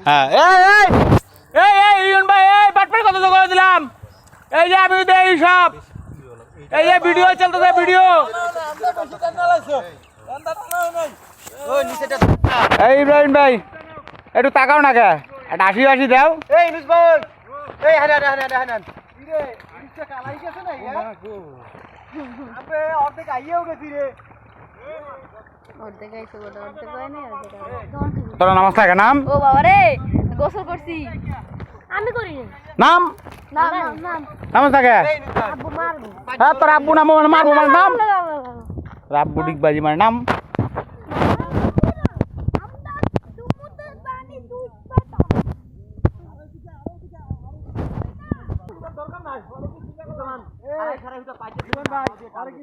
হ্যাঁ এই ইউন ভাই এই বাটপার কথা তো করে দিলাম এই যে আমি দেই সব এই যে ভিডিও চলতেছে ভিডিও এই ইব্রাহিম ভাই একটু তাকাও না কে একটা 80 দাও এই ইনুস ভাই এই হানান রে ইনুসটা কালাই গেছে না ইয়া আপে অর্ধেক আইয়াও গেছি রে অর্ধেক আইছে বড় অর্ধেক হয় না তোর নাম থাকে নাম ও বাবা রে গোসল করছি আমি করি নাম নাম নাম নাম থাকে আব্বু মারবো হ্যাঁ তোর আব্বু নাম মারবো আমার নাম রাব্বু ডিগবাজি মানে নাম আরে কি